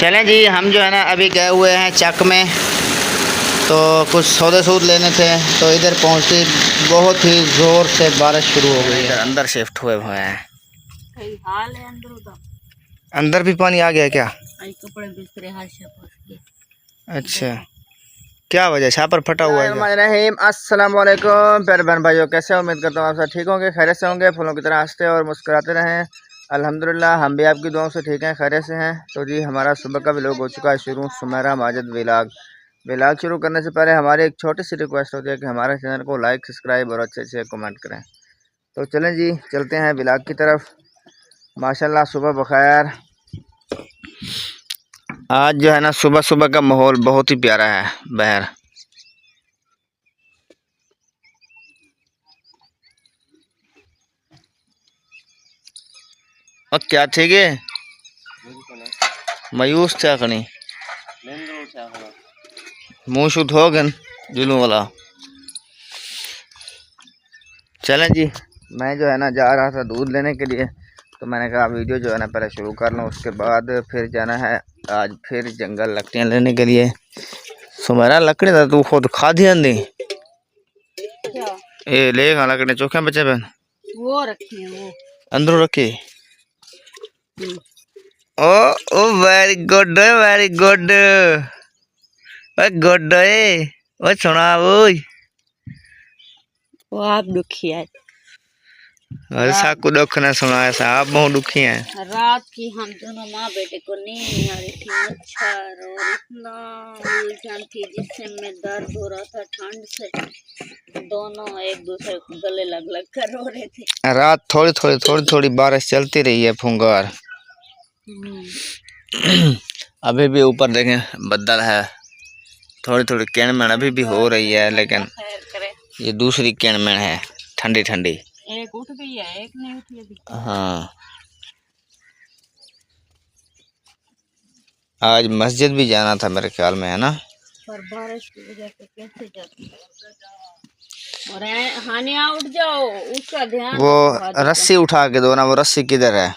चलें जी, हम जो है ना अभी गए हुए हैं चक में, तो कुछ सौदे सूद लेने थे, तो इधर पहुंचते बहुत ही ज़ोर से बारिश शुरू हो गई है। अंदर शिफ्ट हुए हैं। हाल है अंदर भी पानी आ गया क्या? कपड़े बिस्तरे अच्छा, क्या वजह छापर फटा हुआ है? अस्सलाम वालेकुम प्यारे बहन भाइयों, कैसे हो? उम्मीद करता हूँ आप सब ठीक होंगे, खैरियत से होंगे, फूलों की तरह हंसते और मुस्कुराते रहें। अल्हम्दुलिल्लाह हम भी आपकी दुआओं से ठीक हैं, खैरियत से हैं। तो जी हमारा सुबह का व्लॉग हो चुका है शुरू, सुमेरा माजिद व्लॉग शुरू करने से पहले हमारी एक छोटी सी रिक्वेस्ट होती है कि हमारे चैनल को लाइक, सब्सक्राइब और अच्छे से कमेंट करें। तो चलें जी, चलते हैं व्लॉग की तरफ। माशाल्लाह सुबह बखैर। आज जो है ना सुबह सुबह का माहौल बहुत ही प्यारा है बहर। और क्या थे गे मायूस थे खनी मुँह शुद्ध हो गन जुलू वाला। चलें जी, मैं जो है ना जा रहा था दूध लेने के लिए, तो मैंने कहा वीडियो जो है ना पहले शुरू कर लूँ, उसके बाद फिर जाना है आज फिर जंगल लकड़ियाँ लेने के लिए। सुमेरा लकड़ी था तू खुद खा दी आंधी ए ले खा लकड़ी चोखे बचे बहन वो रखी है, वो अंदरों रखी। ओ ओ very good very good good ओ सुना वो आप दुखी है। अरे साकू दुख न सुनाया साहब, बहुत दुखी हैं। रात की हम दोनों माँ बेटे को नींद नहीं आ रही थी, मच्छर और इतना उलझन थी जिससे मैं दर्द हो रहा था ठंड से, दोनों एक दूसरे को गले लग लग कर रो रहे थे। रात थोड़ी बारिश चलती रही है फुंगार। अभी भी ऊपर देखें बदल है, थोड़ी किणमिण अभी भी हो रही है, लेकिन ये दूसरी किणमिण है ठंडी ठंडी। एक उठ गई है, एक नहीं उठी अभी। हाँ, आज मस्जिद भी जाना था मेरे ख्याल में, है ना, पर बारिश की वजह से कैसे जाती और हानिया उठ जाओ, उसका ध्यान वो रस्सी उठा के दो ना। वो रस्सी किधर है?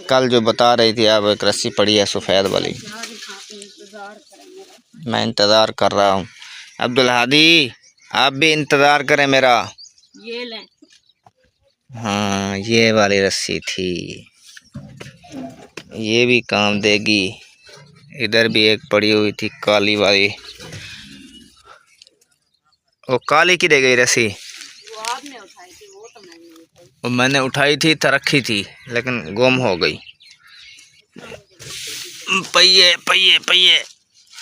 कल जो बता रही थी आप, एक रस्सी पड़ी है सफ़ेद वाली। मैं इंतज़ार कर रहा हूँ। अब्दुल हादी आप भी इंतज़ार करें मेरा। ये लें। हाँ, ये वाली रस्सी थी, ये भी काम देगी। इधर भी एक पड़ी हुई थी काली वाली, वो काली की दे गई रस्सी। वो आपने उठाई थी, वो तो मैंने उठाई। वो मैंने उठाई थी तो रखी थी, लेकिन गुम हो गई। पहिए पहिए पहिए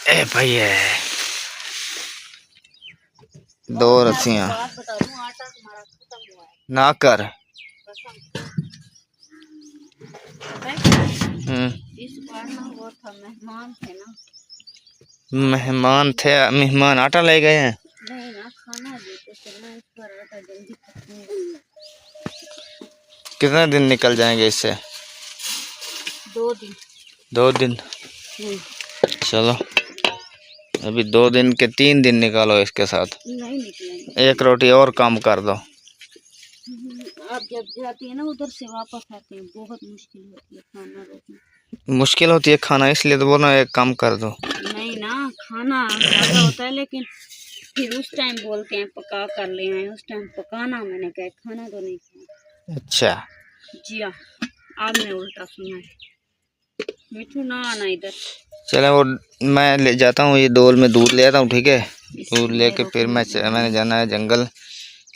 ए पहिए, दो रस्सियाँ ना कर। इस बार ना वो था, मेहमान थे ना। मेहमान थे, मेहमान आटा ले गए हैं। नहीं ना, खाना देते थे ना, इस बार आटा जल्दी खत्म हो गया। कितने दिन निकल जाएंगे इससे? 2 दिन। 2 दिन? चलो अभी 2 दिन के 3 दिन निकालो इसके साथ। नहीं निकलेंगे। एक रोटी और कम कर दो। आप जब जाती है ना उधर से वापस आते हैं, बहुत मुश्किल होती है खाना रोकना। मुश्किल होती है खाना, इसलिए तो बोल रहा हूँ एक कम कर दो। नहीं ना, खाना ज़्यादा होता है, लेकिन फिर उस टाइम बोलते हैं पका कर ले आए, उस टाइम पकाना, मैंने कहा खाना तो नहीं खाना। अच्छा जी हाँ, आपने उल्टा सुना है। मिठू ना आना इधर। चले वो मैं ले जाता हूँ, ये डोल में दूध ले आता हूँ, ठीक है? दूध लेके फिर मैंने जाना है जंगल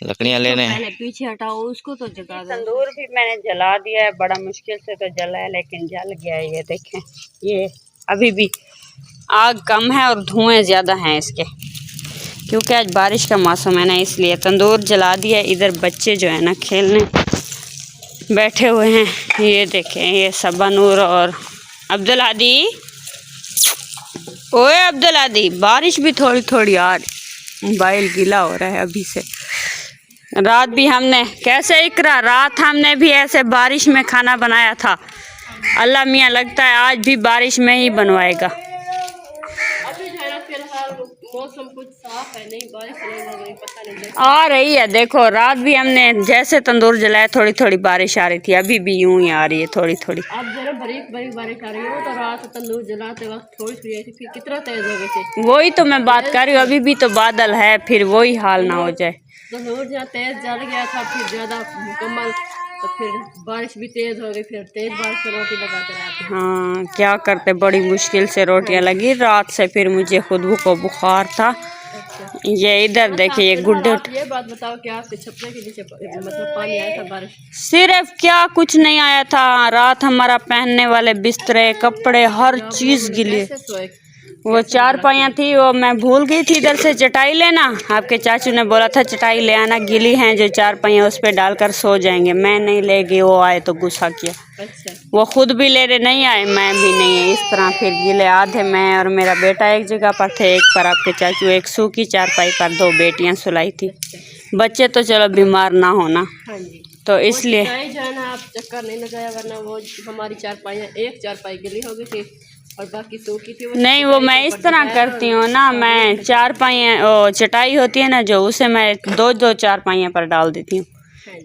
लकड़ियाँ लेने। पहले पीछे हटाओ उसको, तो जगा दो। तंदूर भी मैंने जला दिया है, बड़ा मुश्किल से तो जला है, लेकिन जल गया है। ये देखें, ये अभी भी आग कम है और धुएं ज़्यादा हैं इसके, क्योंकि आज बारिश का मौसम है ना, इसलिए तंदूर जला दिया। इधर बच्चे जो है ना खेलने बैठे हुए हैं, ये देखें, ये सबा नूर और अब्दुल हादी। ओए अब्दुल हादी, बारिश भी थोड़ी थोड़ी आ रही, मोबाइल गीला हो रहा है अभी से। रात भी हमने कैसे इकरा, रात हमने भी ऐसे बारिश में खाना बनाया था। अल्लाह मियाँ लगता है आज भी बारिश में ही बनवाएगा। मौसम कुछ साफ है, नहीं बारिश नहीं, पता नहीं आ रही है। देखो रात भी हमने जैसे तंदूर जलाया, थोड़ी थोड़ी बारिश आ रही थी, अभी भी यूं ही आ रही है थोड़ी थोड़ी। अब जरा बारीक बारीक बारिश आ रही है। वो तो रात तंदूर जलाते वक्त थोड़ी सी आई थी, फिर कितना तेज हो गई थी। वही तो मैं बात कर रही हूँ, अभी भी तो बादल है, फिर वही हाल ना हो जाए। तंदूर जहाँ तेज जल गया था, फिर ज्यादा मुकम्मल, तो फिर बारिश भी तेज हो गई, फिर तेज बारिश से रोटी लगाते रहते। हाँ क्या करते, बड़ी मुश्किल से रोटियां लगी रात से। फिर मुझे खुद को बुखार था। ये इधर देखिए ये गुड्डे। ये बात बताओ कि आपके छपरे के नीचे मतलब पानी आया था बारिश? सिर्फ क्या, कुछ नहीं आया था। रात हमारा पहनने वाले बिस्तरे, कपड़े, हर चीज गिली। वो चारपाइयाँ थी, वो मैं भूल गई थी इधर से चटाई लेना। आपके चाचू ने बोला था चटाई ले आना, गिली हैं जो चारपाइयाँ, उस पर डालकर सो जाएंगे। मैं नहीं ले गई, वो आए तो गुस्सा किया। अच्छा। वो खुद भी लेने नहीं आए, मैं भी नहीं है। इस तरह फिर गिले आधे मैं और मेरा बेटा एक जगह पर थे, एक पर आपके चाचू, एक सूखी चारपाई पर 2 बेटियाँ सुलाई थी। बच्चे तो चलो बीमार ना होना, तो इसलिए आप चक्कर नहीं लगाया, वरना वो हमारी चारपाइयाँ, एक चारपाई गिली हो गई थी और बाकी सूखी थी। नहीं वो मैं इस तरह करती हूँ ना, मैं चारपाइयाँ चटाई होती है ना जो, उसे मैं 2-2 चारपाइयाँ पर डाल देती हूँ,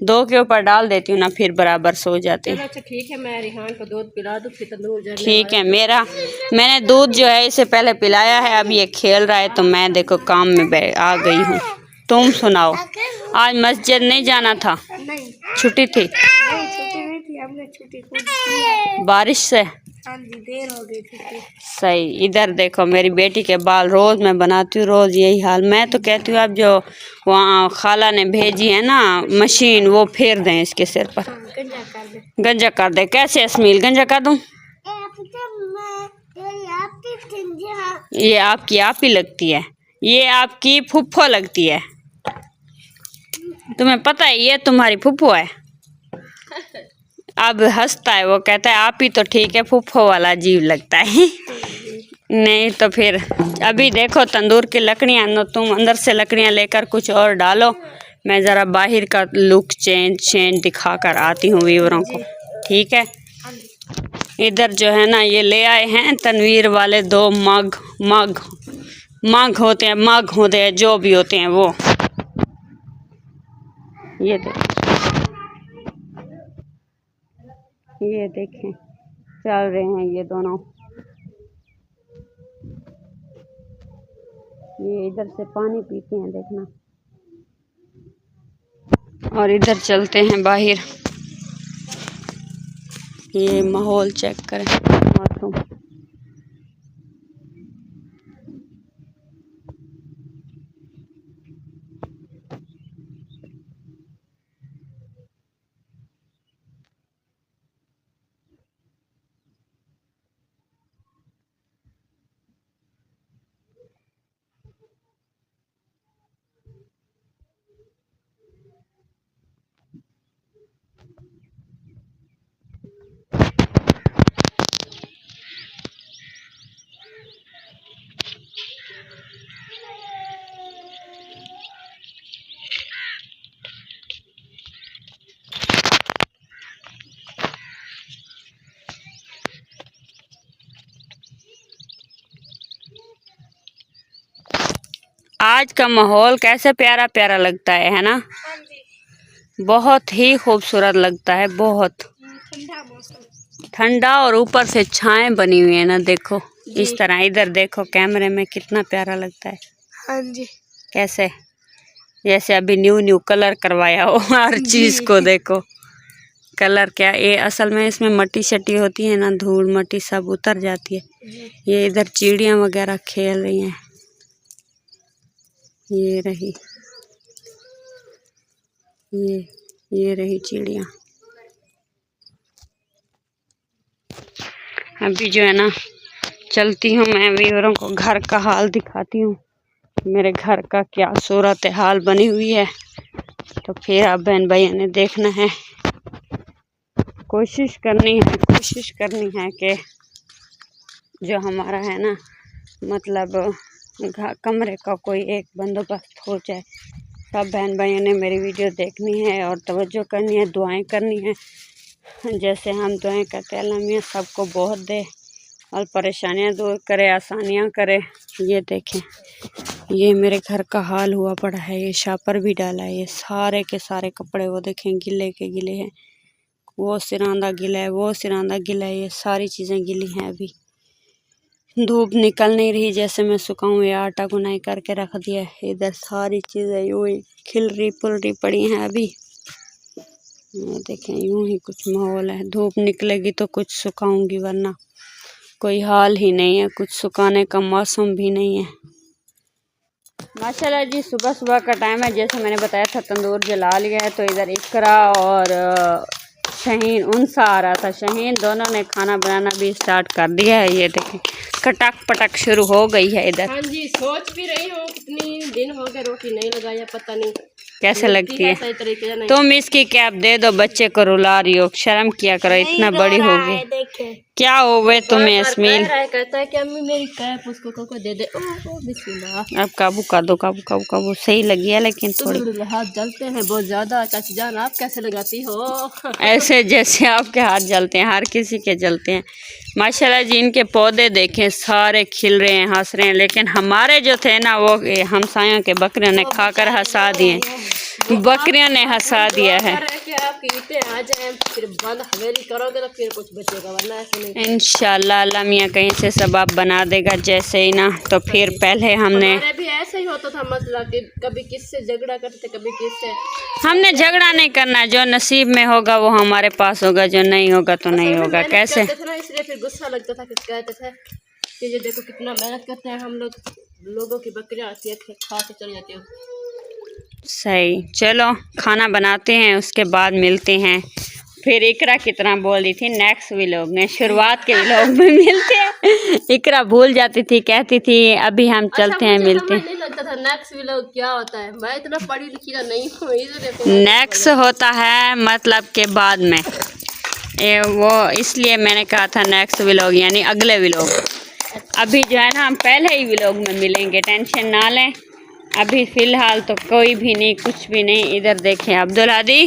2 के ऊपर डाल देती हूँ ना, फिर बराबर सो जाती है। अच्छा ठीक है, मैं रिहान को दूध पिला दूँ, फिर तंदूर। ठीक है, मैंने दूध जो है इसे पहले पिलाया है, अब ये खेल रहा है, तो मैं देखो काम में आ गई हूँ। तुम सुनाओ, आज मस्जिद नहीं जाना था? नहीं, छुट्टी थी? नहीं छुट्टी नहीं थी, हमने छुट्टी खुद की। बारिश से देर हो गई थी। सही। इधर देखो मेरी बेटी के बाल, रोज मैं बनाती हूँ, रोज यही हाल। मैं तो कहती हूँ अब जो वहाँ खाला ने भेजी है ना मशीन, वो फेर दें इसके सिर पर। गंजा कर दे। गंजा कर दे? कैसे अस्मील, गंजा कर दूँ? ये आपकी आप ही लगती है, ये आपकी फुफ्फो लगती है। तुम्हें पता है ये तुम्हारी फुफ्फो है? अब हंसता है, वो कहता है आप ही तो ठीक है, फुफ्फो वाला अजीब लगता है। नहीं तो फिर अभी देखो तंदूर की लकड़ियाँ, न तुम अंदर से लकड़ियाँ लेकर कुछ और डालो, मैं ज़रा बाहर का लुक चेंज दिखा कर आती हूँ व्यूअरों को, ठीक है? इधर जो है ना ये ले आए हैं तनवीर वाले 2 मग होते हैं, जो भी होते हैं वो। ये देखें चल रहे हैं ये दोनों। ये इधर से पानी पीते हैं देखना, और इधर चलते हैं बाहर। ये माहौल चेक करें। आज का माहौल कैसे प्यारा प्यारा लगता है ना? बहुत ही खूबसूरत लगता है, बहुत ठंडा, और ऊपर से छाएं बनी हुई है ना, देखो इस तरह। इधर देखो कैमरे में कितना प्यारा लगता है। हाँ जी, कैसे जैसे अभी न्यू कलर करवाया हो हर चीज को। देखो कलर क्या, ये असल में इसमें मट्टी शट्टी होती है ना, धूल मट्टी सब उतर जाती है। ये इधर चिड़ियाँ वगैरह खेल रही हैं, ये रही, ये रही चिड़िया। अभी जो है ना चलती हूँ मैं, व्यूअरों को घर का हाल दिखाती हूँ, मेरे घर का क्या सूरत हाल बनी हुई है। तो फिर आप बहन भाइयों ने देखना है, कोशिश करनी है कि जो हमारा है ना, मतलब कमरे का कोई एक बंदोबस्त हो जाए। सब बहन भाइयों ने मेरी वीडियो देखनी है और तवज्जो करनी है, दुआएं करनी है। जैसे हम दुआएं करते हैं अल्लाह मियां सबको बहुत दे, और परेशानियां दूर करे, आसानियां करे। ये देखें, ये मेरे घर का हाल हुआ पड़ा है। ये शापर भी डाला है, ये सारे के सारे कपड़े वो देखें गिले के गिले हैं। वो सिरांदा गिला है, वो सिरांदा गिला है, ये सारी चीज़ें गिली हैं। अभी धूप निकल नहीं रही, जैसे मैं सुखाऊँ। ये आटा गुनाई करके रख दिया है। इधर सारी चीज़ें यूँ ही खिल रही पुल रही पड़ी हैं। अभी ये देखें, यूँ ही कुछ माहौल है। धूप निकलेगी तो कुछ सुखाऊंगी, वरना कोई हाल ही नहीं है। कुछ सुखाने का मौसम भी नहीं है। माशाल्लाह जी, सुबह सुबह का टाइम है। जैसे मैंने बताया था, तंदूर जला लिया है। तो इधर इकरा और शहीन उनसा आ रहा था। शहीन दोनों ने खाना बनाना भी स्टार्ट कर दिया है। ये देखें, कटक पटक शुरू हो गई है इधर। हाँ जी, सोच भी रही हूँ कितनी दिन हो गए रोटी नहीं लगाया, पता नहीं कैसे लगती है। सही तरीके से नहीं। तुम इसकी कैप दे दो, बच्चे को रुला रही हो। शर्म किया करो, इतना बड़ी हो गई। क्या हो गए तुम्हें इसमें? कहता है कि अम्मी मेरी कैप उसको को दे दे। ओह बिस्मिल्लाह। अब काबू कर दो, काबू काबू काबू। सही लगी है, लेकिन थोड़ी हाथ जलते हैं बहुत ज्यादा। चाची जान, आप कैसे लगाती हो? ऐसे जैसे आपके हाथ जलते हैं, हर किसी के जलते हैं। माशाल्लाह जी, इनके पौधे देखें सारे खिल रहे हैं, हंस रहे हैं। लेकिन हमारे जो थे ना, वो हमसायों के बकरियों ने खाकर हंसा दिए। बकरियों ने हंसा दिया है। कि आप ईंटें आ जाएं, फिर बंद हवेली करोगे तो फिर कुछ बचेगा, वरना ऐसे नहीं। इंशाल्लाह अल्लाह मियाँ कहीं से सबब बना देगा। जैसे ही ना, तो फिर पहले हमने भी ऐसे ही होता था मसला कि कभी किससे झगड़ा करते थे, कभी किससे। हमने झगड़ा नहीं करना। जो नसीब में होगा वो हमारे पास होगा, जो नहीं होगा तो नहीं होगा। कैसे? इसलिए फिर गुस्सा लगता था कि कहते थे कि ये देखो कितना मेहनत करते हैं हम लोग, लोगों की बकरियां आती है खा के चली जाती है। सही, चलो खाना बनाते हैं, उसके बाद मिलते हैं। फिर इकरा की तरह बोल रही थी नेक्स्ट व्लॉग में, शुरुआत के व्लॉग में मिलते हैं। इकरा भूल जाती थी, कहती थी अभी हम चलते हैं, मिलते हैं। नहीं लगता था नेक्स्ट व्लॉग क्या होता है, मैं इतना पढ़ी लिखी का नहीं हूँ। नेक्स्ट होता है मतलब के बाद में, वो इसलिए मैंने कहा था नेक्स्ट व्लॉग, यानी अगले व्लॉग। अभी जो है ना, हम पहले ही व्लॉग में मिलेंगे, टेंशन ना लें। अभी फ़िलहाल तो कोई भी नहीं, कुछ भी नहीं। इधर देखें अब्दुल हादी,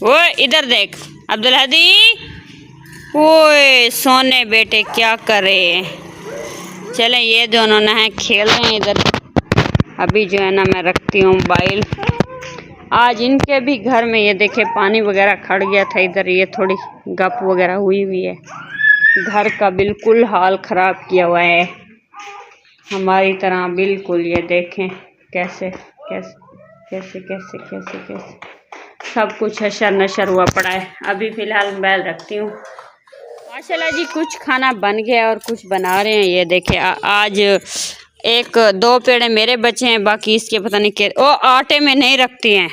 वो इधर देख अब्दुल हादी, ओए सोने बेटे क्या करे। चलें, ये दोनों ना है खेल रहे हैं इधर। अभी जो है ना, मैं रखती हूँ मोबाइल। आज इनके भी घर में ये देखे पानी वगैरह खड़ गया था इधर। ये थोड़ी गप वगैरह हुई हुई है। घर का बिल्कुल हाल ख़राब किया हुआ है, हमारी तरह बिल्कुल। ये देखें कैसे कैसे कैसे कैसे कैसे कैसे सब कुछ हशर नशर हुआ पड़ा है। अभी फ़िलहाल मोबाइल रखती हूँ। माशाल्लाह जी, कुछ खाना बन गया और कुछ बना रहे हैं। ये देखें, आज एक दो पेड़े मेरे बचे हैं, बाकी इसके पता नहीं क्या। ओ आटे में नहीं रखती हैं।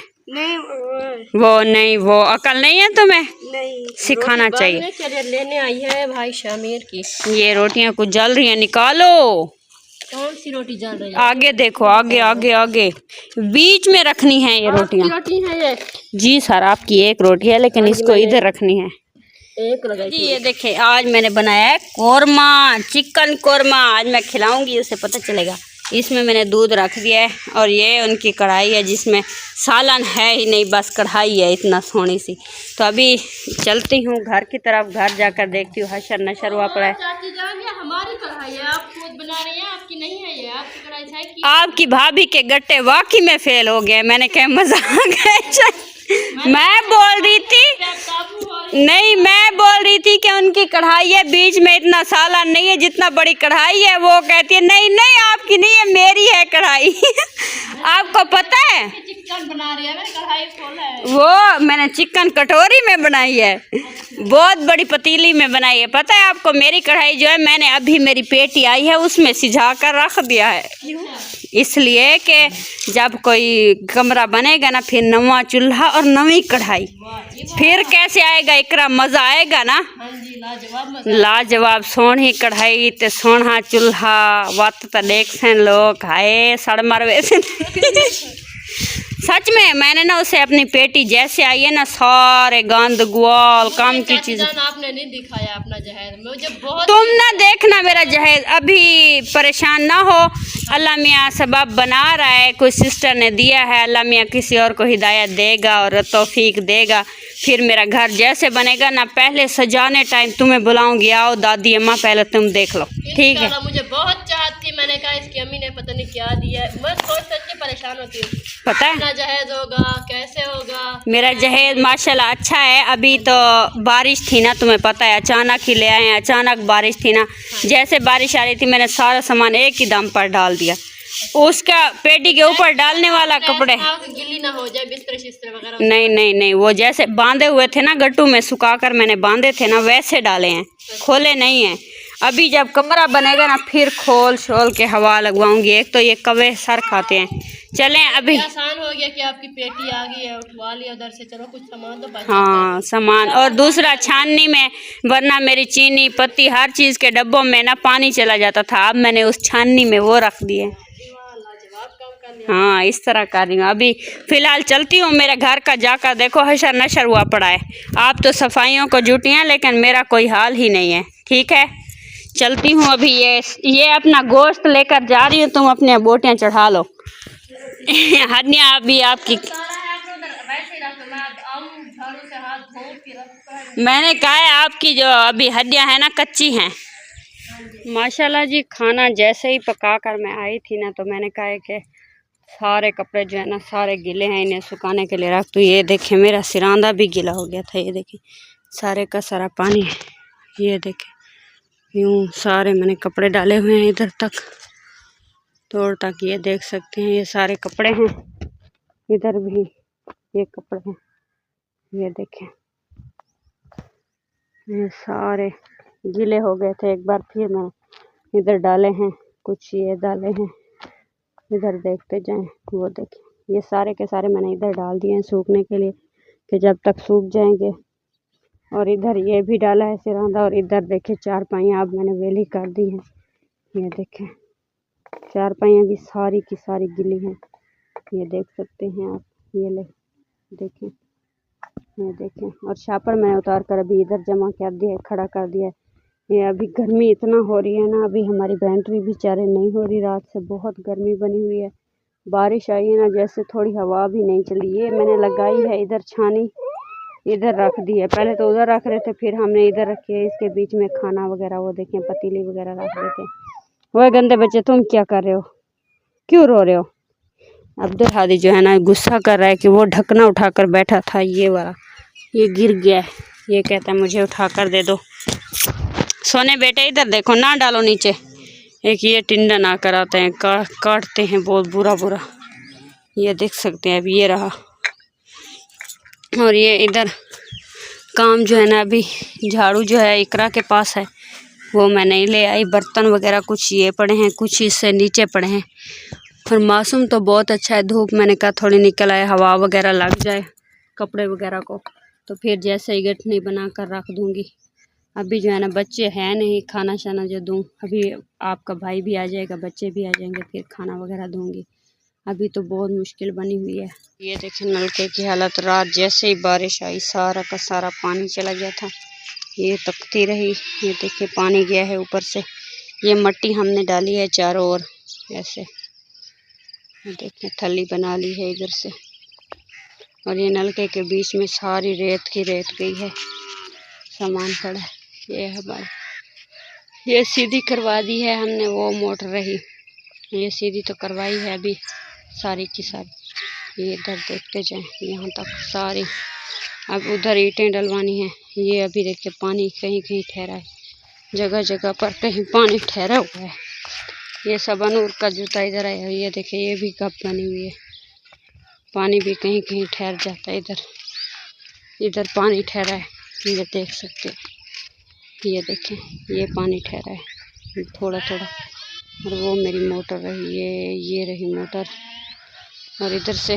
नहीं वो अकल नहीं है तुम्हें? नहीं, सिखाना चाहिए। लेने आई है भाई शामिर की। ये रोटियां कुछ जल रही हैं, निकालो। कौन सी रोटी जल रही है? आगे देखो, आगे आगे आगे, बीच में रखनी है ये रोटियां। रोटी है ये? जी सर, आपकी एक रोटी है, लेकिन इसको इधर रखनी है। एक लगाई जी, ये देखे, आज मैंने बनाया है कोरमा, चिकन कोरमा। आज मैं खिलाऊंगी, उसे पता चलेगा। इसमें मैंने दूध रख दिया है, और ये उनकी कढ़ाई है जिसमें सालन है ही नहीं, बस कढ़ाई है इतना सोनी सी। तो अभी चलती हूँ घर की तरफ, घर जाकर देखती हूँ हशर नशर हुआ पड़ा है। चाची जान, ये हमारी कढ़ाई है, आप खुद बना रही हैं, आपकी नहीं है ये। आपकी कढ़ाई है कि आपकी भाभी के गट्टे वाकई में फेल हो गए। मैंने कहा मजाक है। मैं बोल रही थी, नहीं मैं बोल रही थी कि उनकी कढ़ाई है, बीच में इतना सालन नहीं है जितना बड़ी कढ़ाई है। वो कहती है नहीं नहीं आपकी नहीं है, मेरी है कढ़ाई। आपको पता है, चिकन बना रही है, मैंने कढ़ाई खोला है। वो मैंने चिकन कटोरी में बनाई है, बहुत बड़ी पतीली में बनाई है। पता है आपको, मेरी कढ़ाई जो है, मैंने अभी मेरी पेटी आई है उसमें सिझा कर रख दिया है। इसलिए कि जब कोई कमरा बनेगा ना, फिर नवा चूल्हा और नवी कढ़ाई, फिर कैसे आएगा इकरा, मज़ा आएगा ना। लाजवाब सोहनी कढ़ाई ते सोहना चूल्हा, वत तो देख सन लोग, हाय सड़ मर वैसे सच में मैंने ना उसे अपनी पेटी जैसे आई है ना सारे गंद ग्वाल काम की चीज। आपने नहीं दिखाया अपना जहेज, मुझे बहुत। तुम ना देखना मेरा जहेज, अभी परेशान ना हो। अल्लाह मियाँ सबब बना रहा है, कोई सिस्टर ने दिया है, अल्लाह मियाँ किसी और को हिदायत देगा और तौफीक देगा। फिर मेरा घर जैसे बनेगा ना, पहले सजाने टाइम तुम्हें बुलाऊंगी, आओ दादी अम्मा पहले तुम देख लो, ठीक है। मुझे बहुत चाहत थी, मैंने कहा इसकी अम्मी ने पता नहीं क्या दिया है। मैं सोच के परेशान होती हूँ, पता है जहेज होगा कैसे होगा। मेरा जहेज माशाल्लाह अच्छा है। अभी तो बारिश थी ना, तुम्हें पता है, अचानक ही ले आए, अचानक बारिश थी ना। जैसे बारिश आ रही थी मैंने सारा सामान एक ही दम पर डाल दिया। उसका पेटी के ऊपर डालने वाला कपड़े गिल्ली ना हो जाए, बिस्तर शिस्तर वगैरह। नहीं नहीं नहीं, वो जैसे बांधे हुए थे ना गट्टू में सुखाकर मैंने बांधे थे ना, वैसे डाले हैं, खोले नहीं हैं। अभी जब कमरा बनेगा ना फिर खोल शोल के हवा लगवाऊंगी। एक तो ये कौवे सर खाते हैं। चलें अभी आसान हो गया कि आपकी पेटी आ गई है, उठवा लिया उधर से, चलो कुछ सामान तो बच। हाँ सामान, और दूसरा छाननी में, वरना मेरी चीनी पत्ती हर चीज़ के डब्बों में ना पानी चला जाता था, अब मैंने उस छाननी में वो रख दिए। हाँ इस तरह कर रही हूँ। अभी फ़िलहाल चलती हूँ, मेरे घर का जाकर देखो हशर नशर हुआ पड़ा है। आप तो सफाइयों को जुटी हैं लेकिन मेरा कोई हाल ही नहीं है, ठीक है। चलती हूँ अभी, ये अपना गोश्त लेकर जा रही हूँ, तुम अपनी बोटियाँ चढ़ा लो। हनिया अभी आपकी मैंने कहा है आपकी जो अभी हड्डियाँ हैं ना कच्ची हैं। माशाल्लाह जी, खाना जैसे ही पका कर मैं आई थी ना, तो मैंने कहा है कि सारे कपड़े जो है ना सारे गीले हैं, इन्हें सुखाने के लिए रख। तो ये देखें मेरा सिरांदा भी गीला हो गया था, ये देखें सारे का सारा पानी है, ये देखें यूँ सारे मैंने कपड़े डाले हुए हैं इधर तक तोड़ तक, ये देख सकते हैं ये सारे कपड़े हैं। इधर भी ये कपड़े हैं, ये देखें ये सारे गीले हो गए थे। एक बार फिर मैं इधर डाले हैं, कुछ ये डाले हैं इधर, देखते जाएं। वो देखें ये सारे के सारे मैंने इधर डाल दिए हैं सूखने के लिए कि जब तक सूख जाएंगे। और इधर ये भी डाला है सिरांदा, और इधर देखें चारपाइयाँ अब मैंने वेली कर दी हैं, ये देखें चारपाइयाँ भी सारी की सारी गिली हैं, ये देख सकते हैं आप। ये ले देखें, ये देखें। और शापर मैंने उतार कर अभी इधर जमा कर दिया है, खड़ा कर दिया है। ये अभी गर्मी इतना हो रही है ना, अभी हमारी बैटरी भी चारे नहीं हो रही, रात से बहुत गर्मी बनी हुई है। बारिश आई है ना, जैसे थोड़ी हवा भी नहीं चली। ये मैंने लगाई है इधर छानी, इधर रख दी है, पहले तो उधर रख रहे थे फिर हमने इधर रखी है, इसके बीच में खाना वगैरह वो देखें पतीली वगैरह रख देते हैं। वो गंदे बच्चे तुम क्या कर रहे हो, क्यों रो रहे हो? अब्दुल हादी जो है ना गुस्सा कर रहा है कि वो ढकना उठाकर बैठा था, ये वाला ये गिर गया है, ये कहता है मुझे उठा कर दे दो। सोने बेटे इधर देखो, ना डालो नीचे। एक ये टिंडा ना कर आते हैं, काटते हैं बहुत बुरा बुरा, ये देख सकते हैं। अभी ये रहा, और ये इधर काम जो है ना अभी झाड़ू जो है इकरा के पास है, वो मैं नहीं ले आई। बर्तन वगैरह कुछ ये पड़े हैं, कुछ इससे नीचे पड़े हैं। और मौसम तो बहुत अच्छा है, धूप मैंने कहा थोड़ी निकल आए, हवा वगैरह लग जाए कपड़े वगैरह को, तो फिर जैसे ही गठनी बना कर रख दूँगी। अभी जो है ना बच्चे हैं नहीं, खाना शाना जो दूँ, अभी आपका भाई भी आ जाएगा, बच्चे भी आ जाएंगे, फिर खाना वगैरह दूँगी। अभी तो बहुत मुश्किल बनी हुई है। ये देखें नलके की हालत, रात जैसे ही बारिश आई सारा का सारा पानी चला गया था, ये तकती रही। ये देखिए पानी गया है ऊपर से। ये मिट्टी हमने डाली है चारों ओर ऐसे, देखिए थली बना ली है इधर से, और ये नलके के बीच में सारी रेत की रेत गई है, सामान पड़ा है। ये हमारी ये सीधी करवा दी है हमने, वो मोटर रही, ये सीधी तो करवाई है अभी सारी की सारी। ये इधर देखते जाएं यहाँ तक सारी, अब उधर ईंटें डलवानी है। ये अभी देखिए पानी कहीं कहीं ठहरा है, जगह जगह पर कहीं पानी ठहरा हुआ है। ये सबनूर का जूता इधर है, ये देखिए ये भी कप बनी हुई है, पानी भी कहीं कहीं ठहर जाता है। इधर पानी ठहरा है, ये देख सकते हैं। ये देखें ये पानी ठहरा है थोड़ा थोड़ा। और वो मेरी मोटर रही, ये रही मोटर। और इधर से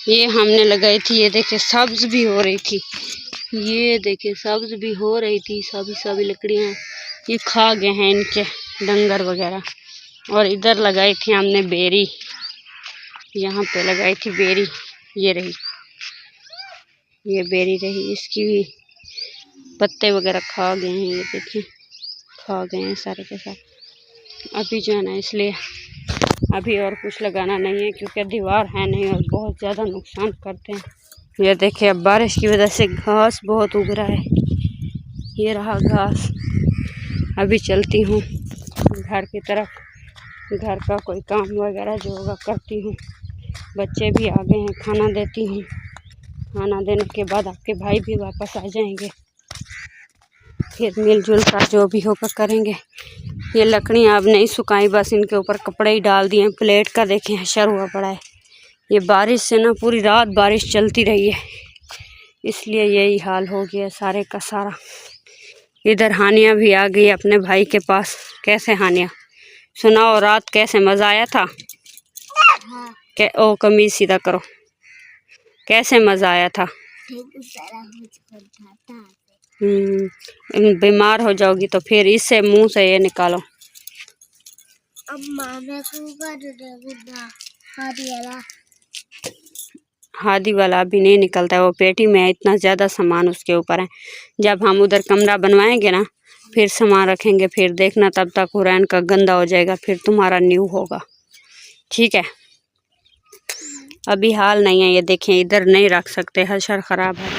ये हमने लगाई थी, ये देखे सब्ज भी हो रही थी, ये देखे सब्ज भी हो रही थी, सभी लकड़ियाँ ये खा गए हैं इनके डंगर वगैरह। और इधर लगाई थी हमने बेरी, यहाँ पे लगाई थी बेरी, ये रही, ये बेरी रही, इसकी भी पत्ते वगैरह खा गए हैं, ये देखिए खा गए हैं सारे के साथ। अभी जो है ना, इसलिए अभी और कुछ लगाना नहीं है क्योंकि दीवार है नहीं और बहुत ज़्यादा नुकसान करते हैं। ये देखिए अब बारिश की वजह से घास बहुत उग रहा है, ये रहा घास। अभी चलती हूँ घर की तरफ, घर का कोई काम वगैरह जो होगा करती हूँ। बच्चे भी आ गए हैं, खाना देती हूँ। खाना देने के बाद आपके भाई भी वापस आ जाएंगे, फिर मिलजुल कर जो भी होगा करेंगे। ये लकड़ियाँ अब नहीं सुखाई, बस इनके ऊपर कपड़े ही डाल दिए। प्लेट का देखें हशर हुआ पड़ा है। ये बारिश से ना पूरी रात बारिश चलती रही है, इसलिए यही हाल हो गया सारे का सारा। इधर हानिया भी आ गई अपने भाई के पास। कैसे हानिया, सुनाओ रात कैसे मज़ा आया था? ओ कमीज सीधा करो, कैसे मज़ा आया था? बीमार हो जाओगी तो फिर इससे मुंह से ये निकालो। हादी वाला अभी नहीं निकलता है, वो पेटी में है, इतना ज़्यादा सामान उसके ऊपर है। जब हम उधर कमरा बनवाएंगे ना, फिर सामान रखेंगे, फिर देखना तब तक हुरैन का गंदा हो जाएगा, फिर तुम्हारा न्यू होगा, ठीक है? अभी हाल नहीं है। ये देखें इधर नहीं रख सकते, हशर ख़राब है।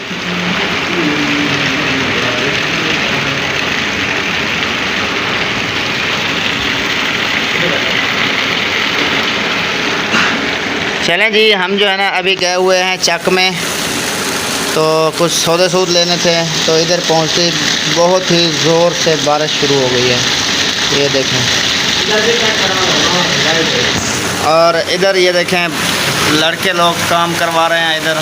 चलें जी, हम जो है ना अभी गए हुए हैं चक में, तो कुछ सौदे सूद लेने थे, तो इधर पहुंचते बहुत ही ज़ोर से बारिश शुरू हो गई है, ये देखें। और इधर ये देखें लड़के लोग काम करवा रहे हैं इधर।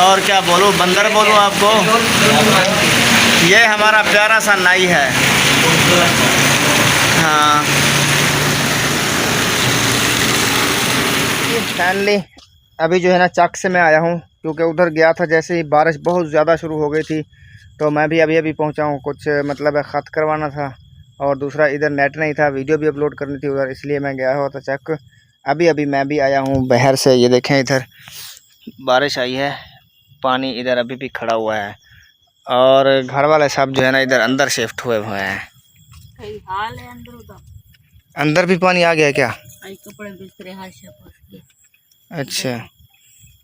और क्या बोलूँ, बंदर बोलूँ आपको? ये हमारा प्यारा सा नाई है। हाँ फाइनली अभी जो है ना चक से मैं आया हूँ, क्योंकि उधर गया था जैसे ही बारिश बहुत ज़्यादा शुरू हो गई थी, तो मैं भी अभी पहुँचा हूँ। कुछ मतलब ख़त करवाना था, और दूसरा इधर नेट नहीं था, वीडियो भी अपलोड करनी थी उधर, इसलिए मैं गया हुआ था चक। अभी मैं भी आया हूँ बहर से। ये देखें इधर बारिश आई है, पानी इधर अभी भी खड़ा हुआ है, और घर वाले सब जो है ना इधर अंदर शिफ्ट हुए हैं। हाल है अंदर भी पानी आ गया है क्या? कपड़े बिस्तरे अच्छा,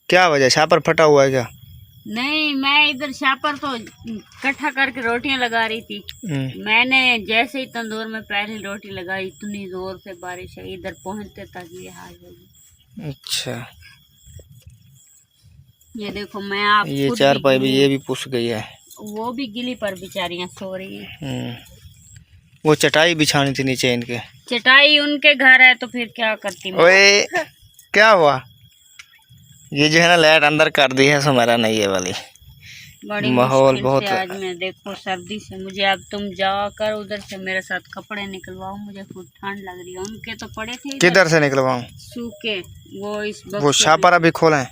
क्या वजह, छापर फटा हुआ है क्या? नहीं, मैं इधर छापर तो इकट्ठा करके रोटियां लगा रही थी। मैंने जैसे ही तंदूर में पहली रोटी लगाई, इतनी जोर से बारिश है, इधर पहुंचते तक ये हाल है। अच्छा, ये देखो मैं आप ये चारपाई भी ये भी पुस गई है, वो भी गिली पर बेचारियां सो रही है। वो चटाई बिछानी थी नीचे इनके। चटाई उनके घर है तो फिर क्या करती मैं? ओए क्या हुआ? ये जो है ना लाइट अंदर कर दी है, हमारा नहीं है वाली। बड़ी माहौल बहुत आज मैं देखो सर्दी से मुझे, अब तुम जाकर उधर से मेरे साथ कपड़े निकलवाओ, मुझे खुद ठंड लग रही है। उनके तो पड़े थे, किधर से निकलवाऊं? सूखे वो छापर अभी खोलें?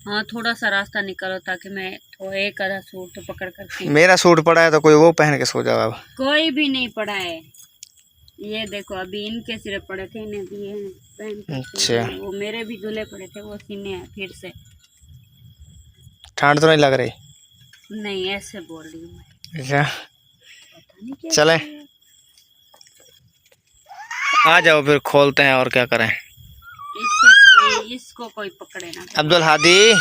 हाँ, थोड़ा सा रास्ता निकालो ताकि मैं तो एक आधा सूट तो पकड़ कर। मेरा सूट पड़ा है तो कोई वो पहन के सो जाओ। अब कोई भी नहीं पड़ा है, ये देखो अभी इनके सिरे पड़े थे, इन्हें दिए हैं पहन। अच्छा, वो मेरे भी धुले पड़े थे, वो सीने हैं फिर से। ठंड तो नहीं लग रही? नहीं, ऐसे बोल रही हूँ मैं। अच्छा चले आ जाओ, फिर खोलते हैं और क्या करें। इसको कोई पकड़े ना। अब्दुल हादी,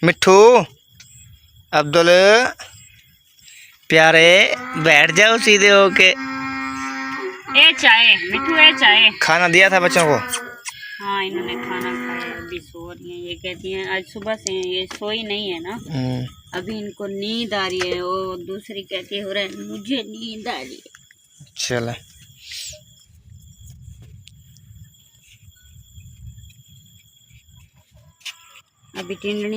मिट्ठू, अब्दुल प्यारे, बैठ जाओ सीधे होके। ए चाय मिट्ठू, ए चाय। खाना दिया था बच्चों को? हाँ, इन्होंने खाना खाया, अभी सो रही हैं। ये कहती हैं आज सुबह से ये सोई नहीं है ना, अभी इनको नींद आ रही है। वो दूसरी कहती हो रहा है मुझे नींद आ रही है। चले अभी टिंडनी